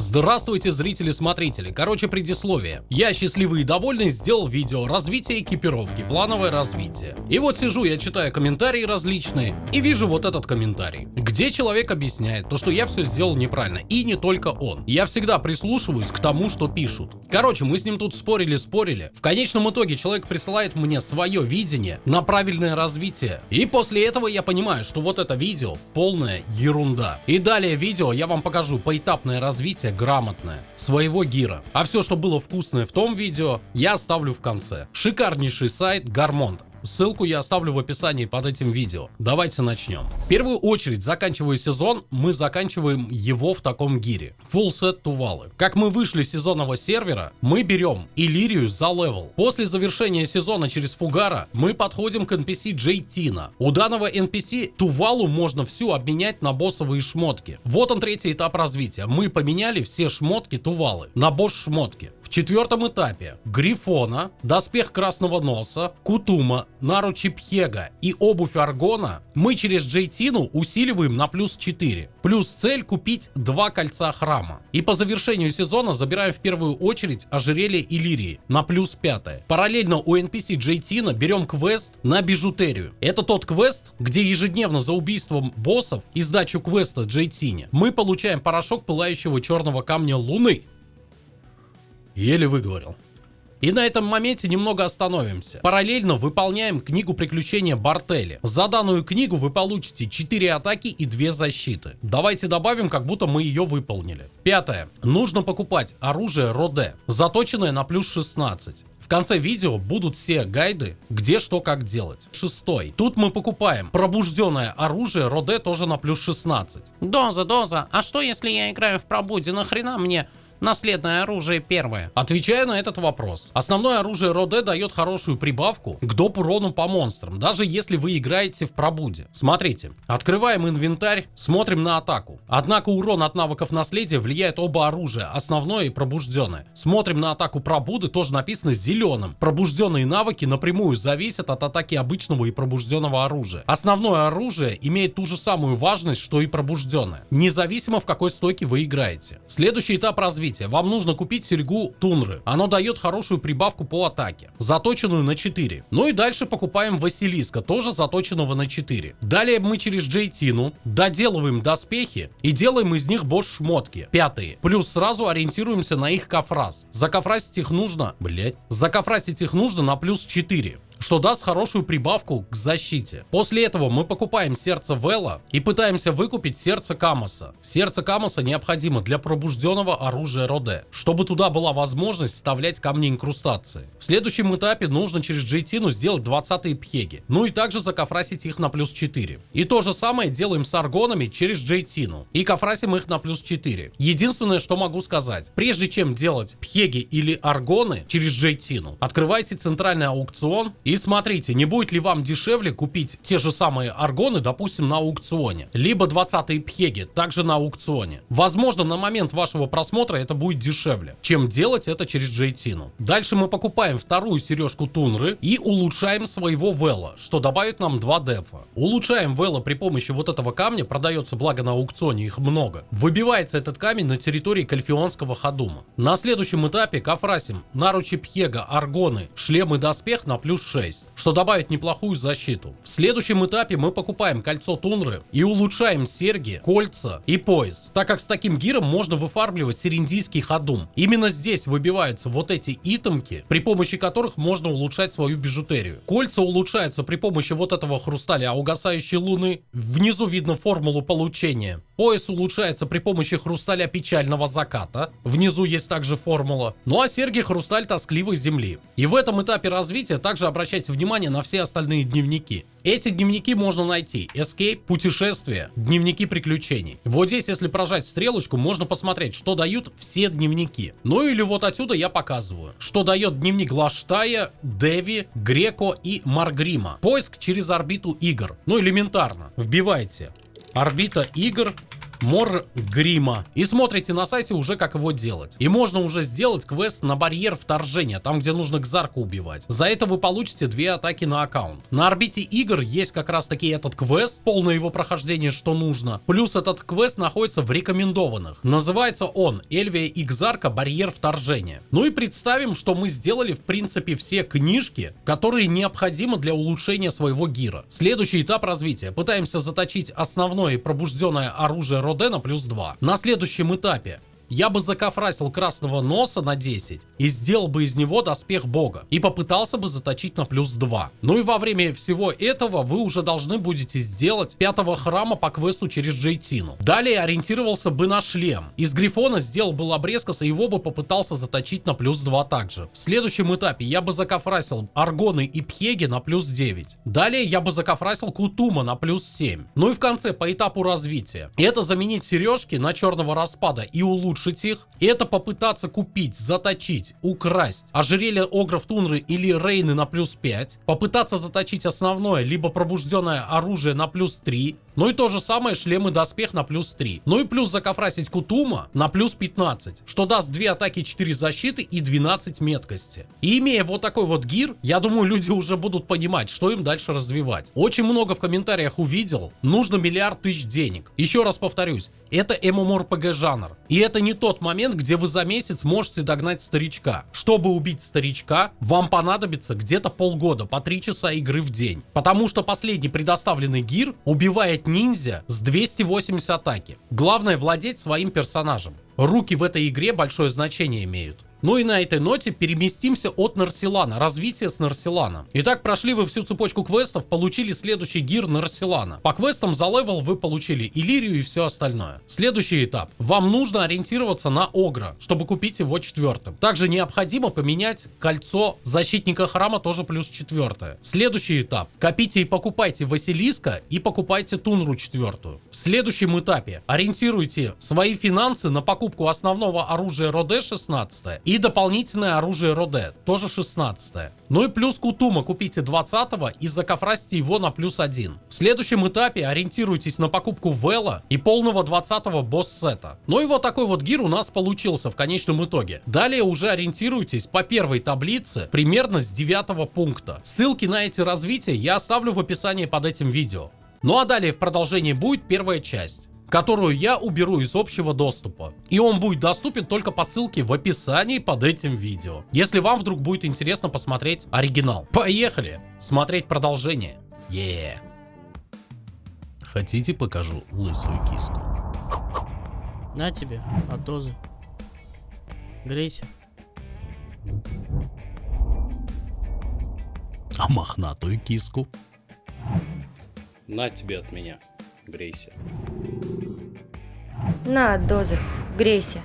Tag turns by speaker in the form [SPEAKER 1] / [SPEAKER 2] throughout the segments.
[SPEAKER 1] Здравствуйте, зрители-смотрители. Короче, предисловие. Я счастливый и довольный сделал видео развитие экипировки, плановое развитие. И вот сижу, я читаю комментарии различные и вижу вот этот комментарий, где человек объясняет то, что я все сделал неправильно. И не только он. Я всегда прислушиваюсь к тому, что пишут. Короче, мы с ним тут спорили. В конечном итоге человек присылает мне свое видение на правильное развитие. И после этого я понимаю, что вот это видео полная ерунда. И далее видео я вам покажу поэтапное развитие грамотное своего гира. А все, что было вкусное в том видео, я оставлю в конце. Шикарнейший сайт Гармонт. Ссылку я оставлю в описании под этим видео. Давайте начнем. В первую очередь, заканчивая сезон, мы заканчиваем его в таком гире. Full set Тувалы. Как мы вышли с сезонного сервера, мы берем Иллирию за левел. После завершения сезона через Фугара мы подходим к NPC Джейтина. У данного NPC Тувалу можно всю обменять на боссовые шмотки. Вот он, третий этап развития. Мы поменяли все шмотки Тувалы на босс-шмотки. В четвертом этапе Грифона, доспех Красного Носа, Кутума, наручи Пхега и обувь Аргона мы через Джейтину усиливаем на плюс 4. Плюс цель купить 2 кольца храма. И по завершению сезона забираем в первую очередь ожерелье Иллирии на плюс 5. Параллельно у NPC Джейтина берем квест на бижутерию. Это тот квест, где ежедневно за убийством боссов и сдачу квеста Джейтине мы получаем порошок пылающего черного камня Луны. Еле выговорил. И на этом моменте немного остановимся. Параллельно выполняем книгу приключения Бартели. За данную книгу вы получите 4 атаки и 2 защиты. Давайте добавим, как будто мы ее выполнили. Пятое. Нужно покупать оружие Роде, заточенное на плюс 16. В конце видео будут все гайды, где что как делать. Шестой. Тут мы покупаем пробужденное оружие Роде тоже на плюс 16.
[SPEAKER 2] Доза, а что если я играю в пробуде, нахрена мне наследное оружие первое?
[SPEAKER 1] Отвечая на этот вопрос, основное оружие Роде дает хорошую прибавку к доп. Урону по монстрам, даже если вы играете в пробуде. Смотрите, открываем инвентарь, смотрим на атаку. Однако урон от навыков наследия влияет оба оружия, основное и пробужденное. Смотрим на атаку пробуды, тоже написано зеленым. Пробужденные навыки напрямую зависят от атаки обычного и пробужденного оружия. Основное оружие имеет ту же самую важность, что и пробужденное, независимо в какой стойке вы играете. Следующий этап развития. Вам нужно купить серьгу Тунры. Оно дает хорошую прибавку по атаке, заточенную на 4. Ну и дальше покупаем Василиска, тоже заточенного на 4. Далее мы через Джейтину доделываем доспехи и делаем из них босс-шмотки, 5. Плюс сразу ориентируемся на их кафраз. Закафразить их нужно, на плюс 4. Что даст хорошую прибавку к защите. После этого мы покупаем сердце Вела и пытаемся выкупить сердце Камоса. Сердце Камоса необходимо для пробужденного оружия Роде, чтобы туда была возможность вставлять камни инкрустации. В следующем этапе нужно через Джейтину сделать 20-е пхеги, ну и также закафрасить их на плюс 4. И то же самое делаем с аргонами через Джейтину и кафрасим их на плюс 4. Единственное, что могу сказать, прежде чем делать пхеги или аргоны через Джейтину, открывайте центральный аукцион и смотрите, не будет ли вам дешевле купить те же самые аргоны, допустим, на аукционе, либо 20-е пхеги, также на аукционе. Возможно, на момент вашего просмотра это будет дешевле, чем делать это через Джейтину. Дальше мы покупаем вторую сережку Тунры и улучшаем своего Вела, что добавит нам 2 дефа. Улучшаем Вела при помощи вот этого камня, продается, благо на аукционе их много. Выбивается этот камень на территории Кальфионского Ходума. На следующем этапе кафрасим наручи Пхега, аргоны, шлем и доспех на плюс 6. Что добавит неплохую защиту. В следующем этапе мы покупаем кольцо Тунры и улучшаем серьги, кольца и пояс, так как с таким гиром можно выфармливать Серендийский Ходум. Именно здесь выбиваются вот эти итемки, при помощи которых можно улучшать свою бижутерию. Кольца улучшаются при помощи вот этого хрусталя угасающей луны. Внизу видно формулу получения. Пояс улучшается при помощи хрусталя печального заката. Внизу есть также формула. Ну а серьги хрусталь тоскливой земли. И в этом этапе развития также обращайте внимание на все остальные дневники. Эти дневники можно найти. Escape, путешествия, дневники приключений. Вот здесь, если прожать стрелочку, можно посмотреть, что дают все дневники. Ну или вот отсюда я показываю, что дает дневник Глаштая, Деви, Греко и Маргрима. Поиск через орбиту игр. Ну элементарно. Вбивайте орбита игр Моргрима и смотрите на сайте уже, как его делать. И можно уже сделать квест на барьер вторжения, там, где нужно Кзарка убивать. За это вы получите 2 атаки на аккаунт. На орбите игр есть как раз таки этот квест, полное его прохождение, что нужно. Плюс этот квест находится в рекомендованных. Называется он Эльвия и Кзарка барьер вторжения. Ну и представим, что мы сделали в принципе все книжки, которые необходимы для улучшения своего гира. Следующий этап развития. Пытаемся заточить основное и пробужденное оружие Родена плюс 2. На следующем этапе я бы закафрасил красного носа на 10 и сделал бы из него доспех бога. И попытался бы заточить на плюс 2. Ну и во время всего этого вы уже должны будете сделать 5-го храма по квесту через Джейтину. Далее ориентировался бы на шлем. Из Грифона сделал бы Лабрескоса и его бы попытался заточить на плюс 2 также. В следующем этапе я бы закафрасил Аргоны и Пхеги на плюс 9. Далее я бы закафрасил Кутума на плюс 7. Ну и в конце по этапу развития. Это заменить сережки на черного распада и улучшить их, это попытаться купить, заточить, украсть ожерелье Огров Тундры или Рейны на плюс 5, попытаться заточить основное, либо пробужденное оружие на плюс 3, ну и то же самое шлем и доспех на плюс 3. Ну и плюс закафрасить Кутума на плюс 15, что даст 2 атаки, 4 защиты и 12 меткости. И имея вот такой вот гир, я думаю, люди уже будут понимать, что им дальше развивать. Очень много в комментариях увидел, нужно миллиард тысяч денег. Еще раз повторюсь, это MMORPG жанр. И это не тот момент, где вы за месяц можете догнать старичка. Чтобы убить старичка, вам понадобится где-то полгода, по 3 часа игры в день. Потому что последний предоставленный гир убивает ниндзя с 280 атаки. Главное владеть своим персонажем. Руки в этой игре большое значение имеют. Ну и на этой ноте переместимся от Нарсилана, развитие с Нарсилана. Итак, прошли вы всю цепочку квестов, получили следующий гир Нарсилана. По квестам за левел вы получили Иллирию и все остальное. Следующий этап. Вам нужно ориентироваться на Огра, чтобы купить его 4-м. Также необходимо поменять кольцо защитника храма, тоже плюс 4-е. Следующий этап. Копите и покупайте Василиска и покупайте Тундру 4-ю. В следующем этапе ориентируйте свои финансы на покупку основного оружия Роде 16 и дополнительное оружие Роде, тоже 16-е. Ну и плюс Кутума купите 20-го и закафрасьте его на плюс 1. В следующем этапе ориентируйтесь на покупку Вела и полного 20-го босс-сета. Ну и вот такой вот гир у нас получился в конечном итоге. Далее уже ориентируйтесь по первой таблице примерно с 9-го пункта. Ссылки на эти развития я оставлю в описании под этим видео. Ну а далее в продолжении будет первая часть, которую я уберу из общего доступа. И он будет доступен только по ссылке в описании под этим видео. Если вам вдруг будет интересно посмотреть оригинал. Поехали! Смотреть продолжение. Хотите, покажу лысую киску?
[SPEAKER 3] На тебе, от дозы. Грейся.
[SPEAKER 1] А мохнатую киску?
[SPEAKER 4] На тебе от меня. Грейся.
[SPEAKER 5] На, дозер, грейся.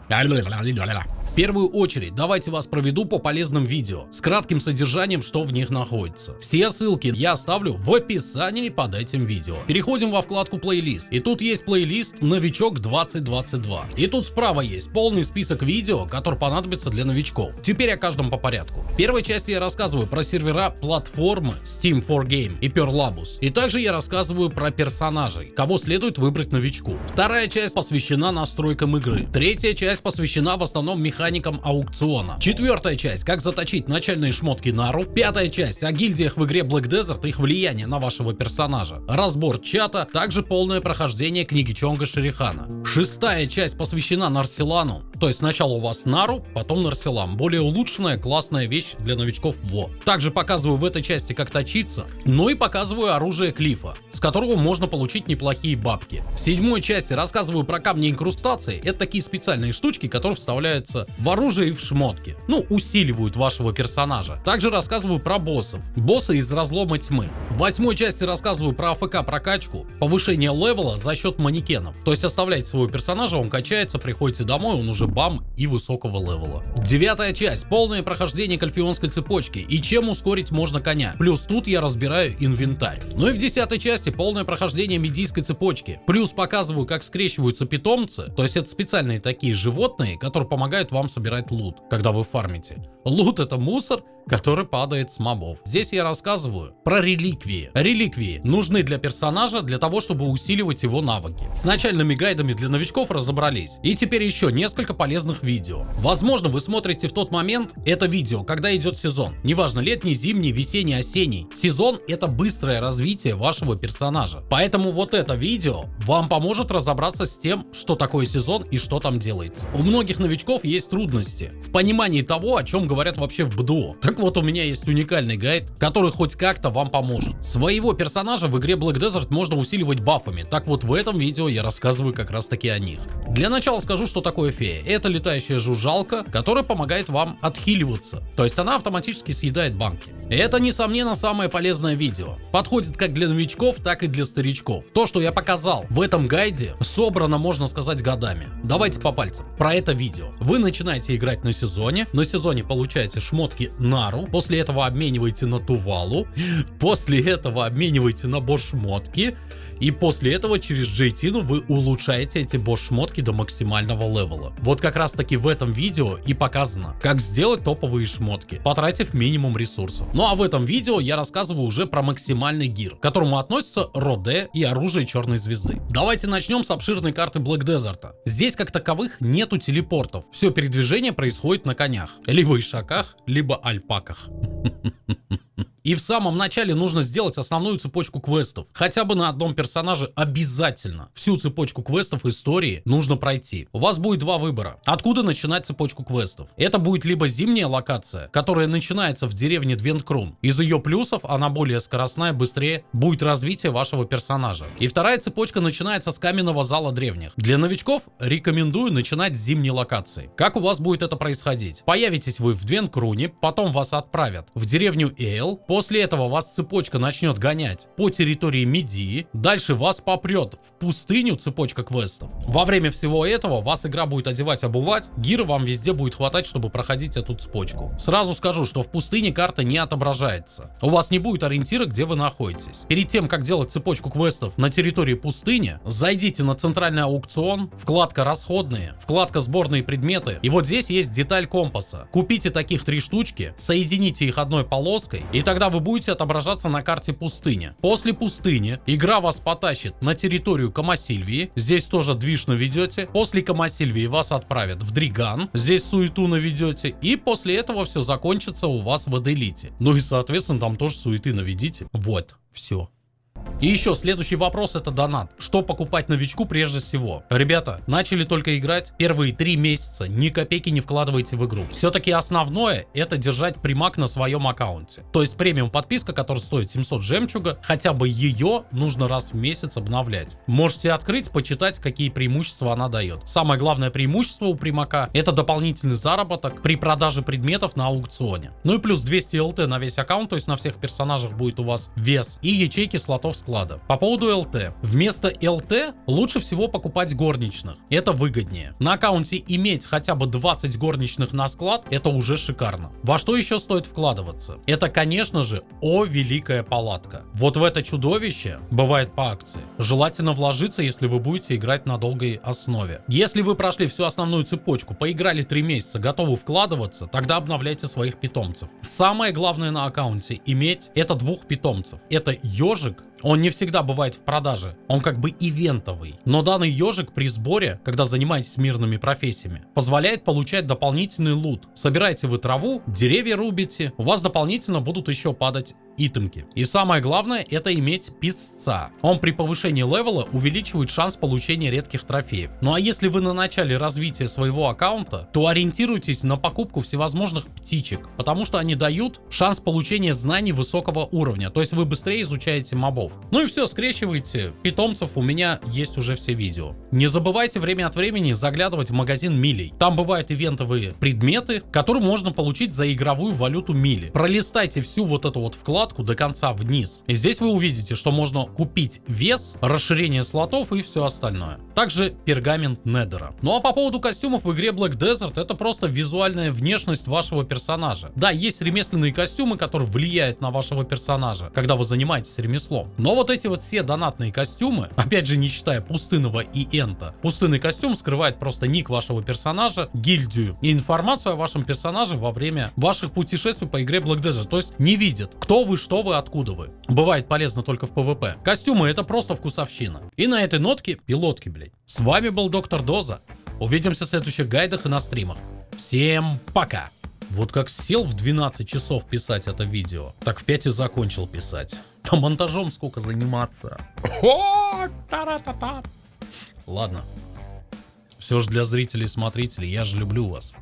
[SPEAKER 1] В первую очередь, давайте вас проведу по полезным видео с кратким содержанием, что в них находится. Все ссылки я оставлю в описании под этим видео. Переходим во вкладку плейлист. И тут есть плейлист «Новичок 2022». И тут справа есть полный список видео, который понадобится для новичков. Теперь о каждом по порядку. В первой части я рассказываю про сервера платформы Steam 4Game и Pearl Labs. И также я рассказываю про персонажей, кого следует выбрать новичку. Вторая часть посвящена настройкам игры. Третья часть посвящена в основном механикам аукциона. Четвертая часть, как заточить начальные шмотки Нару. Пятая часть о гильдиях в игре Black Desert и их влияние на вашего персонажа. Разбор чата, также полное прохождение книги Чонга Шерихана. Шестая часть посвящена Нарсилану. То есть сначала у вас Нару, потом Нарсилан. Более улучшенная, классная вещь для новичков ВО. Также показываю в этой части, как точиться. Ну и показываю оружие Клифа, с которого можно получить неплохие бабки. В седьмой части рассказываю про камни инкрустации. Это такие специальные штучки, которые вставляются в оружие и в шмотки. Ну, усиливают вашего персонажа. Также рассказываю про боссов. Боссы из разлома тьмы. В восьмой части рассказываю про АФК прокачку, повышение левела за счет манекенов. То есть оставляете своего персонажа, он качается, приходите домой, он уже имбам и высокого левела. 9-я часть. Полное прохождение Кальфионской цепочки и чем ускорить можно коня. Плюс тут я разбираю инвентарь. Ну и в 10-й части полное прохождение Медийской цепочки. Плюс показываю, как скрещиваются питомцы. То есть это специальные такие животные, которые помогают вам собирать лут, когда вы фармите. Лут — это мусор, который падает с мобов. Здесь я рассказываю про реликвии. Реликвии нужны для персонажа для того, чтобы усиливать его навыки. С начальными гайдами для новичков разобрались. И теперь еще несколько полезных видео. Возможно, вы смотрите в тот момент это видео, когда идет сезон. Неважно, летний, зимний, весенний, осенний. Сезон — это быстрое развитие вашего персонажа. Поэтому вот это видео вам поможет разобраться с тем, что такое сезон и что там делается. У многих новичков есть трудности в понимании того, о чем говорят вообще в БДО. Так вот, у меня есть уникальный гайд, который хоть как-то вам поможет. Своего персонажа в игре Black Desert можно усиливать бафами. Так вот, в этом видео я рассказываю как раз таки о них. Для начала скажу, что такое фея. Это летающая жужжалка, которая помогает вам отхиливаться. То есть она автоматически съедает банки. Это, несомненно, самое полезное видео. Подходит как для новичков, так и для старичков. То, что я показал в этом гайде, собрано, можно сказать, годами. Давайте по пальцам. Про это видео. Вы начинаете играть на сезоне. На сезоне получаете шмотки Нару. После этого обмениваете на Тувалу. После этого обмениваете на Бош-шмотки. И после этого через Джейтину вы улучшаете эти босс-шмотки до максимального левела. Вот как раз таки в этом видео и показано, как сделать топовые шмотки, потратив минимум ресурсов. Ну а в этом видео я рассказываю уже про максимальный гир, к которому относятся Роде и оружие Черной Звезды. Давайте начнем с обширной карты Black Desert. Здесь как таковых нету телепортов. Все передвижение происходит на конях. Либо ишаках, либо альпаках. И в самом начале нужно сделать основную цепочку квестов. Хотя бы на одном персонаже обязательно. Всю цепочку квестов истории нужно пройти. У вас будет два выбора. Откуда начинать цепочку квестов? Это будет либо зимняя локация, которая начинается в деревне Двенткрун. Из ее плюсов она более скоростная, быстрее будет развитие вашего персонажа. И вторая цепочка начинается с каменного зала древних. Для новичков рекомендую начинать с зимней локации. Как у вас будет это происходить? Появитесь вы в Двенткруне, потом вас отправят в деревню Эйл. После этого вас цепочка начнет гонять по территории Медии. Дальше вас попрет в пустыню цепочка квестов. Во время всего этого вас игра будет одевать-обувать. Гира вам везде будет хватать, чтобы проходить эту цепочку. Сразу скажу, что в пустыне карта не отображается. У вас не будет ориентира, где вы находитесь. Перед тем, как делать цепочку квестов на территории пустыни, зайдите на центральный аукцион, вкладка «Расходные», вкладка «Сборные предметы». И вот здесь есть деталь компаса. Купите таких 3 штучки, соедините их одной полоской, и тогда вы будете отображаться на карте пустыни. После пустыни игра вас потащит на территорию Камасильвии. Здесь тоже движ наведете. После Камасильвии вас отправят в Дриган. Здесь суету наведете. И после этого все закончится у вас в Аделите. Ну и соответственно там тоже суеты наведите. Вот, все. И еще следующий вопрос — это донат. Что покупать новичку прежде всего? Ребята, начали только играть, первые 3 месяца ни копейки не вкладывайте в игру. Все-таки основное — это держать примак на своем аккаунте. То есть премиум подписка, которая стоит 700 жемчуга, хотя бы ее нужно раз в месяц обновлять. Можете открыть, почитать, какие преимущества она дает. Самое главное преимущество у примака — это дополнительный заработок при продаже предметов на аукционе. Ну и плюс 200 ЛТ на весь аккаунт, то есть на всех персонажах будет у вас вес и ячейки слотов склада. По поводу ЛТ. Вместо ЛТ лучше всего покупать горничных. Это выгоднее. На аккаунте иметь хотя бы 20 горничных на склад — это уже шикарно. Во что еще стоит вкладываться? Это, конечно же, Великая Палатка. Вот в это чудовище, бывает по акции, желательно вложиться, если вы будете играть на долгой основе. Если вы прошли всю основную цепочку, поиграли 3 месяца, готовы вкладываться, тогда обновляйте своих питомцев. Самое главное на аккаунте иметь — это 2 питомцев. Это ежик. Он не всегда бывает в продаже, он как бы ивентовый. Но данный ежик при сборе, когда занимаетесь мирными профессиями, позволяет получать дополнительный лут. Собираете вы траву, деревья рубите, у вас дополнительно будут еще падать итемки. И самое главное — это иметь писца. Он при повышении левела увеличивает шанс получения редких трофеев. Ну а если вы на начале развития своего аккаунта, то ориентируйтесь на покупку всевозможных птичек, потому что они дают шанс получения знаний высокого уровня, то есть вы быстрее изучаете мобов. Ну и все, скрещивайте питомцев, у меня есть уже все видео. Не забывайте время от времени заглядывать в магазин милей. Там бывают ивентовые предметы, которые можно получить за игровую валюту мили. Пролистайте всю вот эту вот вкладку, вкладку до конца вниз. И здесь вы увидите, что можно купить вес, расширение слотов и все остальное. Также пергамент Недера. Ну а по поводу костюмов в игре Black Desert, это просто визуальная внешность вашего персонажа. Да, есть ремесленные костюмы, которые влияют на вашего персонажа, когда вы занимаетесь ремеслом. Но вот эти вот все донатные костюмы, опять же не считая пустынного и энта, пустынный костюм скрывает просто ник вашего персонажа, гильдию и информацию о вашем персонаже во время ваших путешествий по игре Black Desert. То есть не видит, кто вы, что вы, откуда вы. Бывает полезно только в PvP. Костюмы — это просто вкусовщина. И на этой нотке, пилотки, блядь. С вами был Доктор Доза. Увидимся в следующих гайдах и на стримах. Всем пока! Вот как сел в 12 часов писать это видео, так в 5 и закончил писать. А монтажом сколько заниматься? Ладно. Все же для зрителей и смотрителей, я же люблю вас.